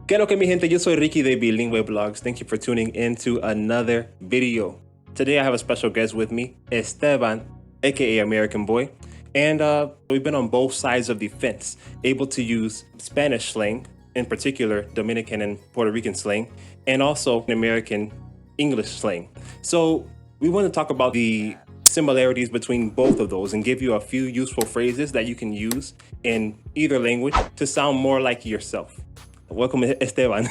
¿Qué lo que mi gente? Yo soy Ricky de Bilingue Blogs. Thank you for tuning in to another video. Today I have a special guest with me, Esteban, aka American Boy. And we've been on both sides of the fence, able to use Spanish slang, in particular Dominican and Puerto Rican slang, and also American English slang. So we want to talk about the similarities between both of those and give you a few useful phrases that you can use in either language to sound more like yourself. Welcome, Esteban.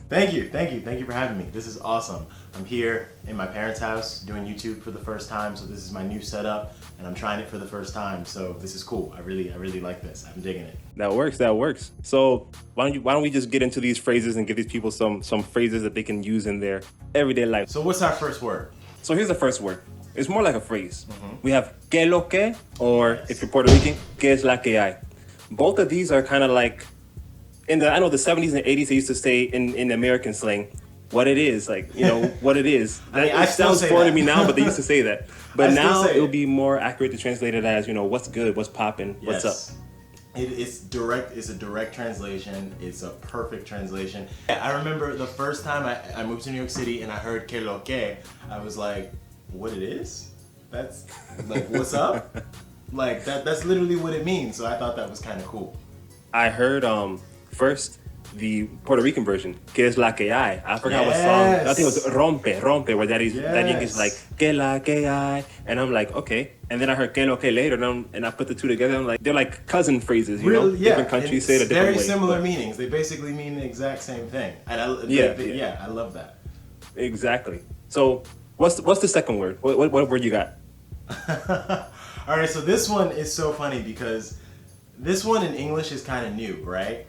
Thank you for having me. This is awesome. I'm here in my parents' house doing YouTube for the first time, so this is my new setup, and I'm trying it for the first time, so this is cool. I really like this. I'm digging it. That works. So why don't we just get into these phrases and give these people some phrases that they can use in their everyday life. So what's our first word? So here's the first word. It's more like a phrase. We have que lo que, or if you're Puerto Rican, que es la que hay. Both of these are kind of like, I know the 70s and 80s they used to say in American slang, what it is, like, you know, what it is. I sounds foreign to me now, but they used to say that. But now it would be more accurate to translate it as, you know, what's good, what's popping, what's up. It's a direct translation. It's a perfect translation. I remember the first time I moved to New York City and I heard que lo que, I was like, what it is? That's like, what's up? Like that's literally what it means. So I thought that was kind of cool. I heard first the Puerto Rican version, que es la que hay. I forgot what song. I think it was rompe, where that is like que la que hay, and I'm like, okay. And then I heard que lo que later, and I put the two together. I'm like, they're like cousin phrases, you know? Yeah. Different countries say it a different way. Very similar meanings. They basically mean the exact same thing. And I love that. Exactly. So what's the second word? What word you got? All right, so this one is so funny because this one in English is kind of new, right?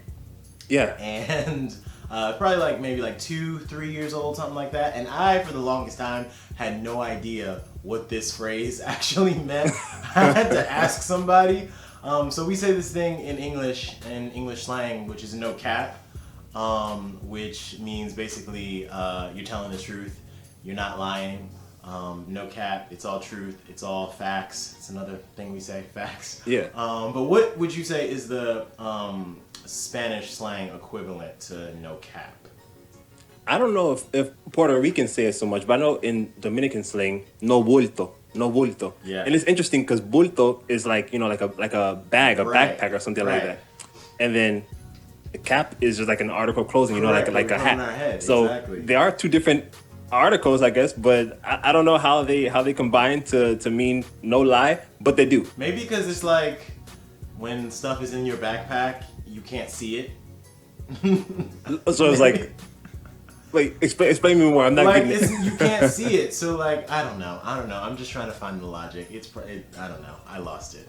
Yeah. And probably maybe 2-3 years old, something like that. And I, for the longest time, had no idea what this phrase actually meant. I had to ask somebody. So we say this thing in English slang, which is no cap, which means basically you're telling the truth, you're not lying. No cap, it's all truth, it's all facts. It's another thing we say, facts. Yeah. But what would you say is the Spanish slang equivalent to no cap? I don't know if Puerto Ricans say it so much, but I know in Dominican slang, no bulto. Yeah. And it's interesting because bulto is like, you know, like a bag, a backpack or something like that. And then the cap is just like an article of clothing, you know, like a hat. So exactly. There are two different articles, I guess, but I don't know how they combine to mean no lie, but they do. Maybe because it's like when stuff is in your backpack, you can't see it. So it's like explain me more. I'm not getting it. You can't see it, so I don't know. I'm just trying to find the logic. I don't know. I lost it.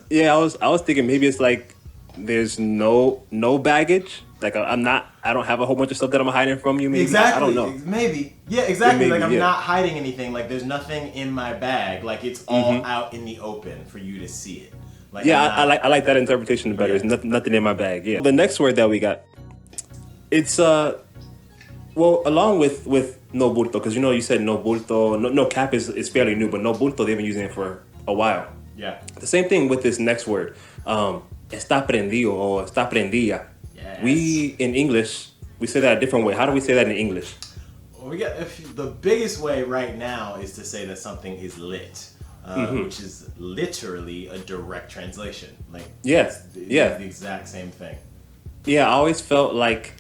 Yeah, I was thinking maybe it's like there's no baggage. Like I don't have a whole bunch of stuff that I'm hiding from you. Maybe. Exactly. I don't know. Maybe. Yeah, exactly. Maybe, I'm not hiding anything. Like there's nothing in my bag. Like it's all out in the open for you to see it. Like, yeah, I like that interpretation better. Yeah. There's nothing in my bag. Yeah. The next word that we got, it's well, along with no bulto, because you know you said no bulto, no cap is fairly new, but no bulto they've been using it for a while. Yeah. The same thing with this next word, está prendido or está prendida. Yes. We in English we say that a different way. How do we say that in English? Well, the biggest way right now is to say that something is lit, which is literally a direct translation. It's the exact same thing. Yeah, I always felt like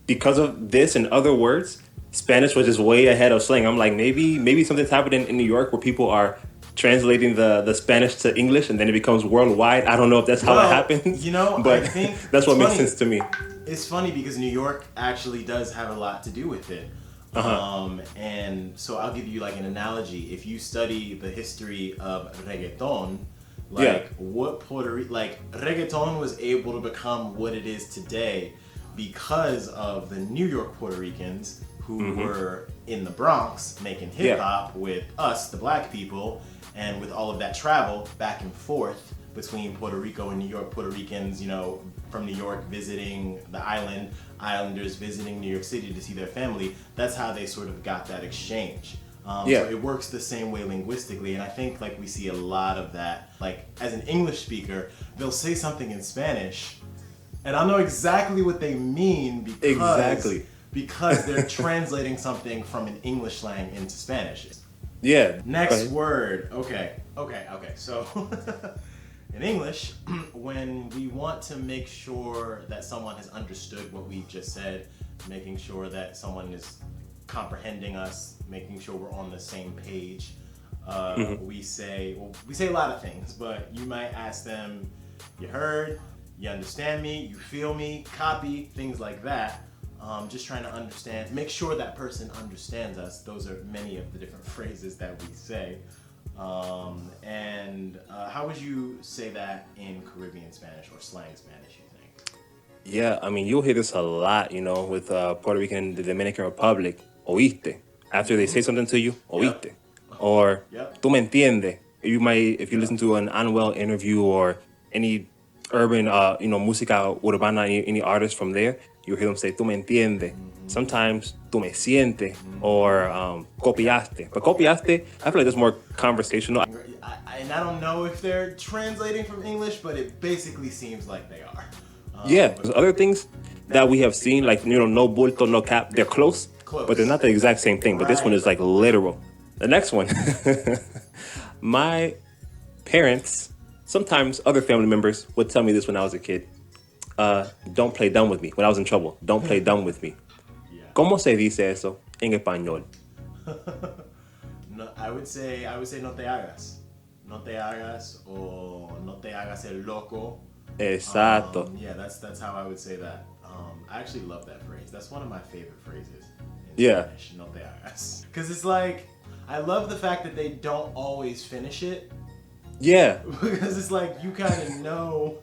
because of this and other words, Spanish was just way ahead of slang. I'm like, maybe something's happening in New York where people are translating the Spanish to English and then it becomes worldwide. I don't know if that's how it happens. You know, but I think that's what makes sense to me. It's funny because New York actually does have a lot to do with it. And so I'll give you an analogy. If you study the history of reggaeton, reggaeton was able to become what it is today because of the New York Puerto Ricans who were in the Bronx making hip hop with us, the black people, and with all of that travel back and forth between Puerto Rico and New York, Puerto Ricans, you know, from New York visiting the island, Islanders visiting New York City to see their family. That's how they sort of got that exchange. So it works the same way linguistically, and I think we see a lot of that. As an English speaker, they'll say something in Spanish, And I know exactly what they mean because they're translating something from an English slang into Spanish. Yeah. Next word. Okay. So in English, when we want to make sure that someone has understood what we just said, making sure that someone is comprehending us, making sure we're on the same page, we say a lot of things, but you might ask them, you heard, you understand me, you feel me, copy, things like that. Just trying to understand, make sure that person understands us. Those are many of the different phrases that we say. And how would you say that in Caribbean Spanish or slang Spanish, you think? Yeah, I mean, you'll hear this a lot, with Puerto Rican and the Dominican Republic, Oiste. After they say something to you, Oiste. Yep. Or, tú me entiendes. If you listen to an Anuel interview or any urban, música urbana, any artist from there, you'll hear them say, tú me entiendes. Sometimes, tú me sientes, or copiaste. But copiaste, I feel like that's more conversational. And I don't know if they're translating from English, but it basically seems like they are. Yeah, there's other things that we have seen, like, no bulto, no cap, they're close, but they're not the exact same thing. But this one is like literal. The next one, my parents, sometimes other family members would tell me this when I was a kid. Don't play dumb with me. When I was in trouble, don't play dumb with me. Yeah. ¿Cómo se dice eso en español? No, I would say no te hagas. No te hagas o no te hagas el loco. Exacto. Yeah, that's how I would say that. I actually love that phrase. That's one of my favorite phrases in Spanish, no te hagas. Because it's like, I love the fact that they don't always finish it. Yeah. Because it's like, you kind of know,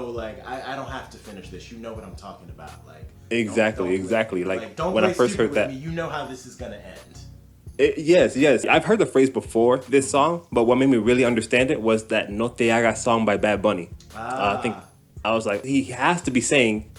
like, I don't have to finish this. You know what I'm talking about. Like, exactly. Like don't when I first heard that. Me, you know how this is going to end. Yes. I've heard the phrase before this song, but what made me really understand it was that No Te Hagas song by Bad Bunny. I think I was like, he has to be saying,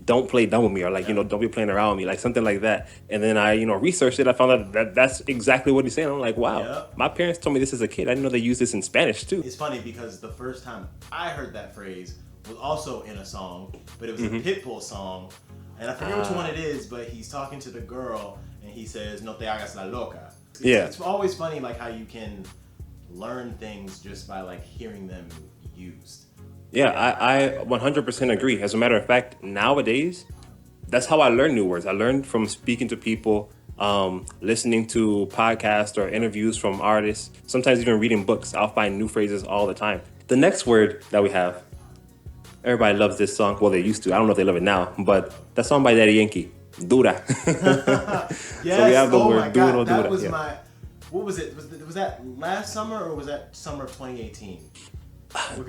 don't play dumb with me, or like, don't be playing around with me, like something like that. And then I, researched it. I found out that that's exactly what he's saying. I'm like, wow, my parents told me this as a kid. I didn't know they used this in Spanish too. It's funny because the first time I heard that phrase was also in a song, but it was a Pitbull song. And I forget which one it is, but he's talking to the girl and he says, no te hagas la loca. It's always funny like how you can learn things just by like hearing them used. Yeah, I 100% agree. As a matter of fact, nowadays, that's how I learn new words. I learned from speaking to people, listening to podcasts or interviews from artists, sometimes even reading books. I'll find new phrases all the time. The next word that we have, everybody loves this song. Well, they used to. I don't know if they love it now, but that song by Daddy Yankee, Dura. Yes. So we have the word duro, that dura. Was my, what was it? Was that last summer or was that summer of 2018?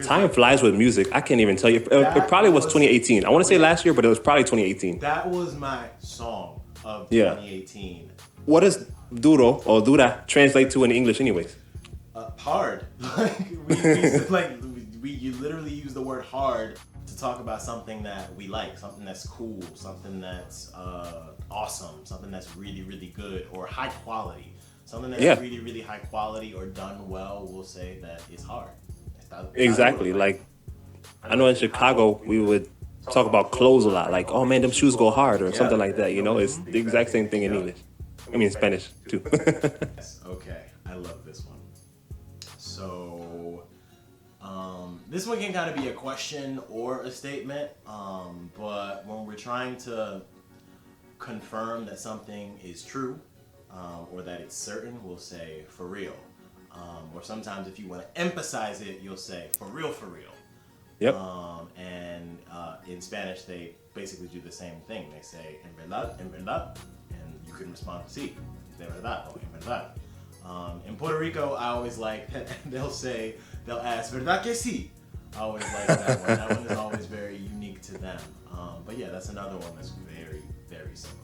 Time flies with music. I can't even tell you. It probably was 2018. I want to say last year, but it was probably 2018. That was my song of 2018. What does duro or dura translate to in English anyways? Hard. You literally use the word hard to talk about something that we like, something that's cool, something that's awesome, something that's really, really good or high quality. Something that's really, really high quality or done well, we'll say that it's hard. Exactly. Like, I know in Chicago, we would talk about clothes a lot. Like, oh man, them shoes go hard or something like that. It's the exact same thing in English. I mean, Spanish too. Okay, I love this one. So, this one can kind of be a question or a statement. But when we're trying to confirm that something is true or that it's certain, we'll say for real. Or sometimes if you want to emphasize it, you'll say for real, for real. Yep. And in Spanish, they basically do the same thing. They say en verdad, and you can respond to sí, de verdad, or en verdad. In Puerto Rico, I always like, they'll ask, ¿verdad que sí? I always like that one. That one is always very unique to them. But yeah, that's another one that's very, very similar.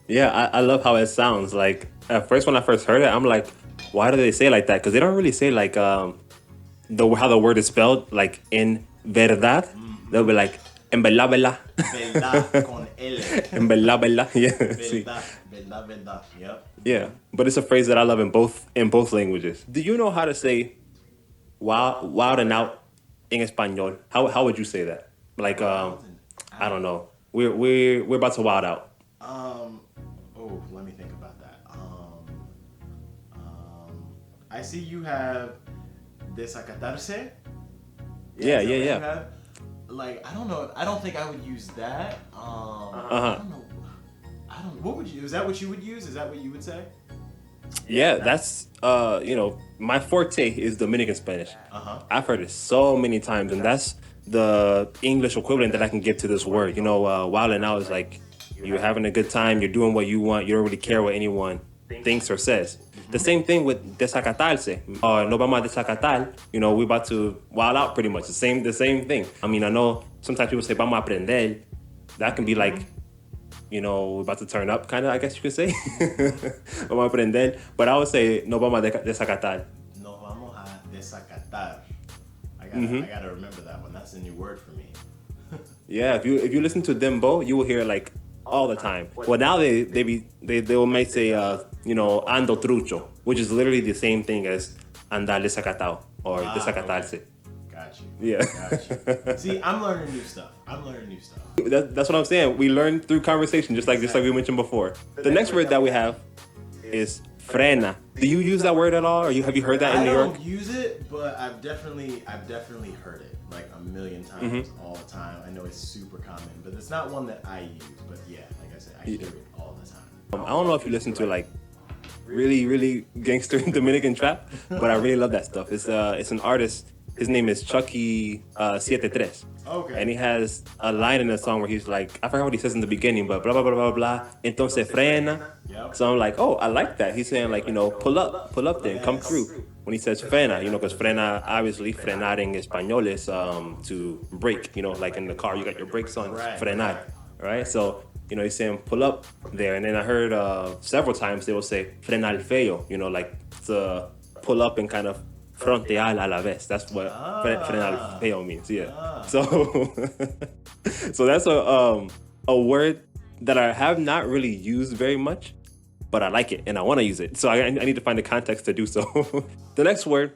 Yeah, I love how it sounds. Like, at first, when I first heard it, I'm like, why do they say it like that? Because they don't really say like how the word is spelled, like in verdad. They'll be like, en verdad, verdad. Verdad con L. En verdad, verdad. Yeah. Verdad, verdad, verdad. Yep. Yeah, but it's a phrase that I love in both languages. Do you know how to say wild and out in Espanol? How would you say that? Like I don't know. We're about to wild out. Oh, let me think about that. I see you have desacatarse. Yeah. Have, like, I don't know. I don't think I would use that. I don't know. What would you? Is that what you would use? Is that what you would say? Yeah, that's my forte is Dominican Spanish. I've heard it so many times, and that's the English equivalent that I can give to this word. Wilding out is like you're having a good time, you're doing what you want, you don't really care what anyone thinks or says. The same thing with desacatarse. No vamos a desacatar. We're about to wild out pretty much. The same thing. I mean, I know sometimes people say vamos a aprender. That can be like, we're about to turn up, kind of, I guess you could say. Vamos a aprender. But I would say no vamos a desacatar. No vamos a desacatar. I gotta remember that one. That's a new word for me. Yeah, if you listen to Dembo, you will hear it like all the time. Well, now they might say ando trucho, which is literally the same thing as andar desacatado or desacatarse. Okay. Got you. Yeah. Got you. See, I'm learning new stuff. That's what I'm saying. We learn through conversation, just like we mentioned before. The next word that we have is frena. Do you use that word at all, or have you heard that in New York? I don't use it, but I've definitely heard it like a million times all the time. I know it's super common, but it's not one that I use. But yeah, like I said, I hear it all the time. I don't know if you listen to like really, really gangster Dominican trap, but I really love that stuff. It's an artist. His name is Chucky sientes. Okay. And he has a line in the song where he's like, I forgot what he says in the beginning, but blah, blah, blah, blah, blah. Entonces frena. Yep. So I'm like, oh, I like that. He's saying like, pull up then, come through. When he says frena, because frena, obviously, frenar in español is to brake. Like in the car, you got your brakes on, frenar, right? So, he's saying pull up there. And then I heard several times they will say frenar feo, like to pull up and kind of frontear a la vez. That's what frenar feo means. Yeah. So that's a word that I have not really used very much, but I like it and I want to use it. So I need to find the context to do so. The next word,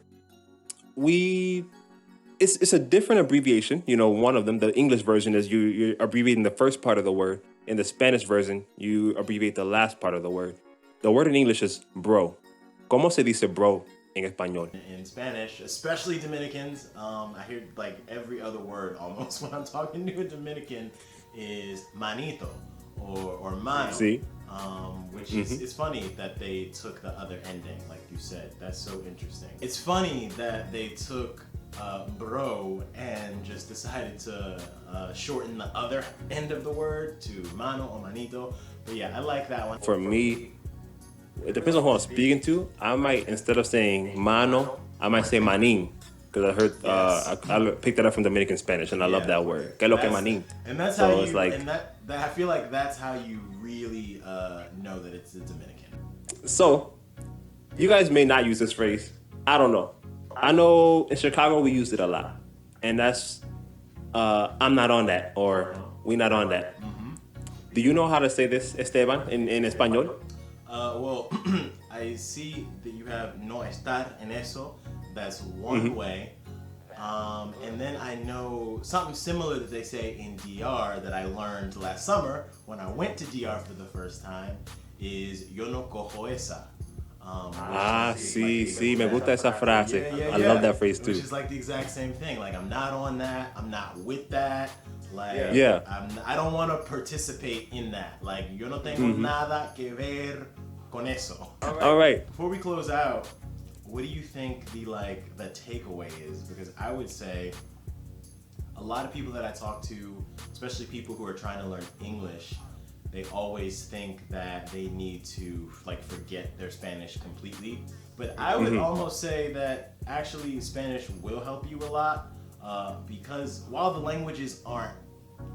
it's a different abbreviation. One of them, the English version, is you're abbreviating the first part of the word. In the Spanish version, you abbreviate the last part of the word. The word in English is bro. ¿Cómo se dice bro en español? In Spanish, especially Dominicans, I hear like every other word almost when I'm talking to a Dominican is manito or mano. See? Which is it's funny that they took the other ending, like you said. That's so interesting. It's funny that they took bro and just decided to shorten the other end of the word to mano or manito. But yeah, I like that one. For me, it depends on who I'm speaking to. I might, instead of saying mano, I might say manin. Because I heard, I picked that up from Dominican Spanish, and I love that word. Que lo que manin. And that's so how you, it's like, and that I feel like that's how you really know that it's a Dominican. So, you guys may not use this phrase. I don't know. I know in Chicago we use it a lot. And that's, I'm not on that, or we not on that. Do you know how to say this, Esteban, in español? Well, I see that you have no estar en eso. That's one way. And then I know something similar that they say in DR that I learned last summer when I went to DR for the first time is yo no cojo esa. Sí, me gusta esa frase. I love that phrase too. Which is like the exact same thing. Like, I'm not on that. I'm not with that. Like, I don't want to participate in that. Like, yo no tengo nada que ver con eso. All right. Before we close out, what do you think the takeaway is? Because I would say a lot of people that I talk to, especially people who are trying to learn English, they always think that they need to forget their Spanish completely. But I would almost say that actually Spanish will help you a lot because while the languages aren't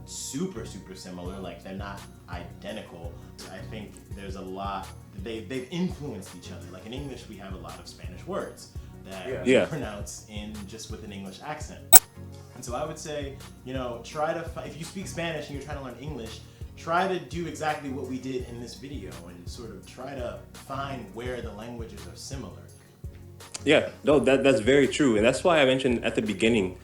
super similar, like they're not identical, I think there's a lot, they've influenced each other. Like in English, we have a lot of Spanish words that we pronounce in just with an English accent. And so I would say, try to, if you speak Spanish and you're trying to learn English, try to do exactly what we did in this video and sort of try to find where the languages are similar. Yeah, no, that's very true. And that's why I mentioned at the beginning,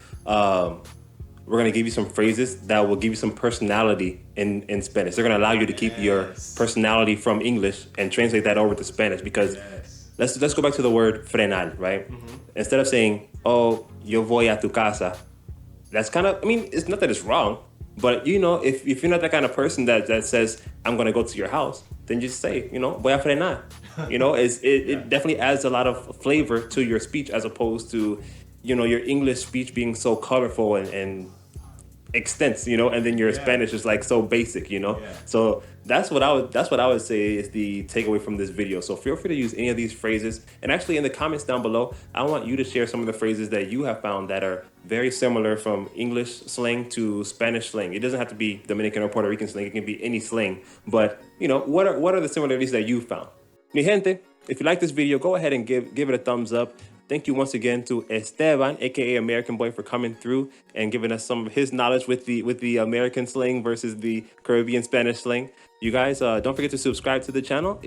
we're going to give you some phrases that will give you some personality in Spanish. They're going to allow you to keep your personality from English and translate that over to Spanish, because let's go back to the word frenar, right? Instead of saying, oh, yo voy a tu casa, that's kind of, I mean, it's not that it's wrong, but you know, if you're not that kind of person that says, I'm going to go to your house, then just say, you know, voy a frenar. You know, it definitely adds a lot of flavor to your speech, as opposed to, you know, your English speech being so colorful and extensive, you know, and then your Spanish is like so basic, you know. So that's what I would say is the takeaway from this video. So feel free to use any of these phrases, and actually in the comments down below, I want you to share some of the phrases that you have found that are very similar from English slang to Spanish slang. It doesn't have to be Dominican or Puerto Rican slang. It can be any slang, but you know, what are the similarities that you found? Mi gente, if you like this video, go ahead and give it a thumbs up. Thank you once again to Esteban, aka American Boy, for coming through and giving us some of his knowledge with the American slang versus the Caribbean Spanish slang. You guys, don't forget to subscribe to the channel.